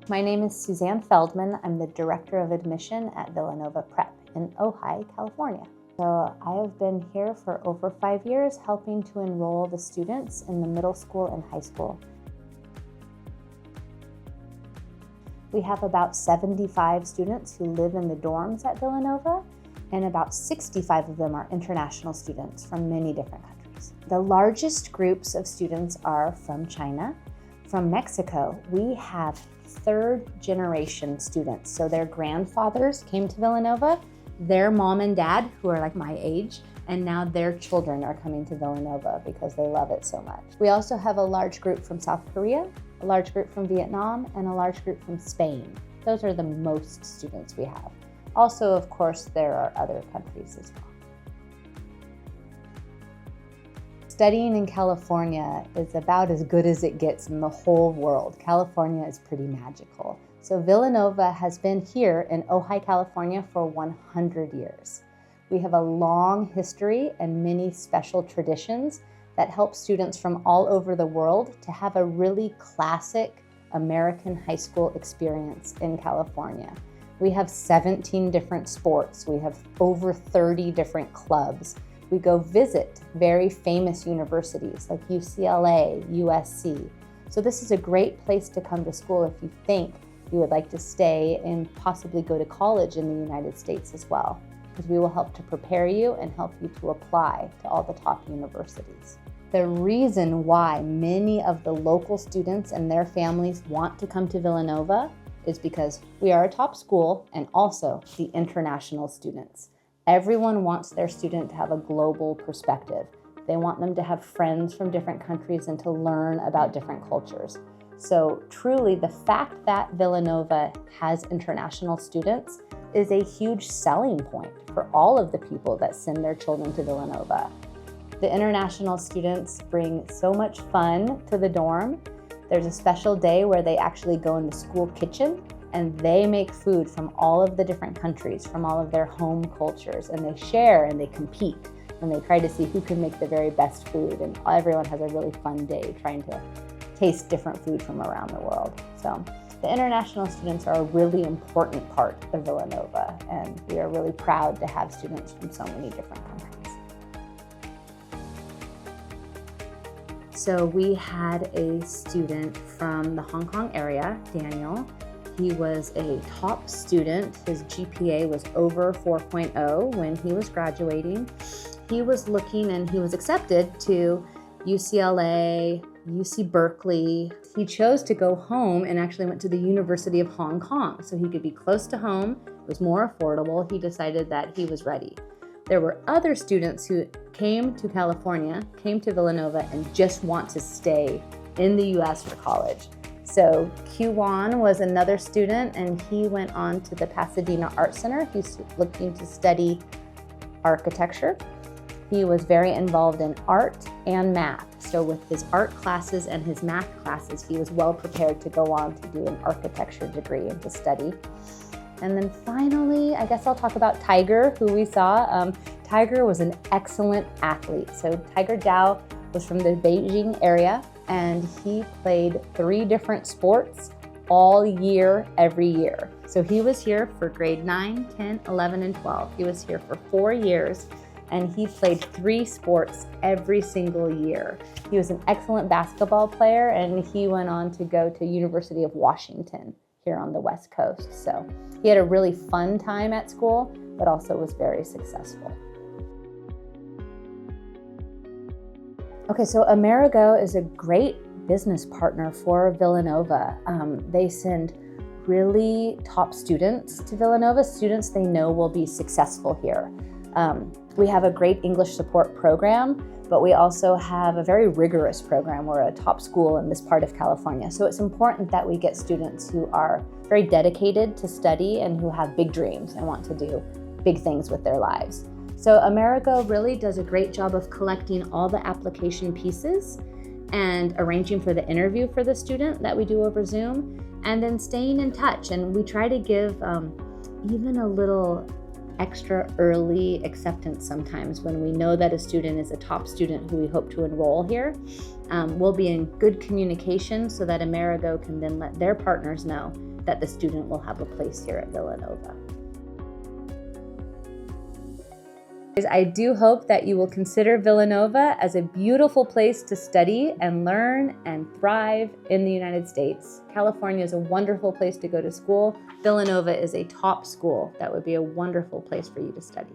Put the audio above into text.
My name is Suzanne Feldman. I'm the Director of Admission at Villanova Prep in Ojai, California. So I have been here for over 5 years helping to enroll the students in the middle school and high school. We have about 75 students who live in the dorms at Villanova, and about 65 of them are international students from many different countries. The largest groups of students are from China. From Mexico, we have third-generation students. So their grandfathers came to Villanova, their mom and dad, who are like my age, and now their children are coming to Villanova because they love it so much. We also have a large group from South Korea, a large group from Vietnam, and a large group from Spain. Those are the most students we have. Also, of course, there are other countries as well. Studying in California is about as good as it gets in the whole world. California is pretty magical. So Villanova has been here in Ojai, California for 100 years. We have a long history and many special traditions that help students from all over the world to have a really classic American high school experience in California. We have 17 different sports. We have over 30 different clubs. We go visit very famous universities like UCLA, USC. So this is a great place to come to school if you think you would like to stay and possibly go to college in the United States as well, because we will help to prepare you and help you to apply to all the top universities. The reason why many of the local students and their families want to come to Villanova is because we are a top school and also the international students. Everyone wants their student to have a global perspective. They want them to have friends from different countries and to learn about different cultures. So truly, the fact that Villanova has international students is a huge selling point for all of the people that send their children to Villanova. The international students bring so much fun to the dorm. There's a special day where they actually go in the school kitchen and they make food from all of the different countries, from all of their home cultures, and they share and they compete and they try to see who can make the very best food, and everyone has a really fun day trying to taste different food from around the world. So the international students are a really important part of Villanova, and we are really proud to have students from so many different countries. So we had a student from the Hong Kong area, Daniel. He was a top student. His GPA was over 4.0 when he was graduating. He was looking and he was accepted to UCLA, UC Berkeley. He chose to go home and actually went to the University of Hong Kong so he could be close to home. It was more affordable. He decided that he was ready. There were other students who came to California, came to Villanova, and just want to stay in the US for college. So Q1 was another student, and he went on to the Pasadena Art Center. He's looking to study architecture. He was very involved in art and math. So with his art classes and his math classes, he was well prepared to go on to do an architecture degree and to study. And then finally, I guess I'll talk about Tiger, who we saw. Tiger was an excellent athlete. So Tiger Zhao was from the Beijing area, and he played 3 different sports all year, every year. So he was here for grade 9, 10, 11, and 12. He was here for 4 years, and he played 3 sports every single year. He was an excellent basketball player, and he went on to go to University of Washington here on the West Coast. So he had a really fun time at school, but also was very successful. Okay, so Amerigo is a great business partner for Villanova. They send really top students to Villanova, students they know will be successful here. We have a great English support program, but we also have a very rigorous program. We're a top school in this part of California. So it's important that we get students who are very dedicated to study and who have big dreams and want to do big things with their lives. So Amerigo really does a great job of collecting all the application pieces and arranging for the interview for the student that we do over Zoom, and then staying in touch. And we try to give even a little extra early acceptance sometimes when we know that a student is a top student who we hope to enroll here. We'll be in good communication so that Amerigo can then let their partners know that the student will have a place here at Villanova. I do hope that you will consider Villanova as a beautiful place to study and learn and thrive in the United States. California is a wonderful place to go to school. Villanova is a top school that would be a wonderful place for you to study.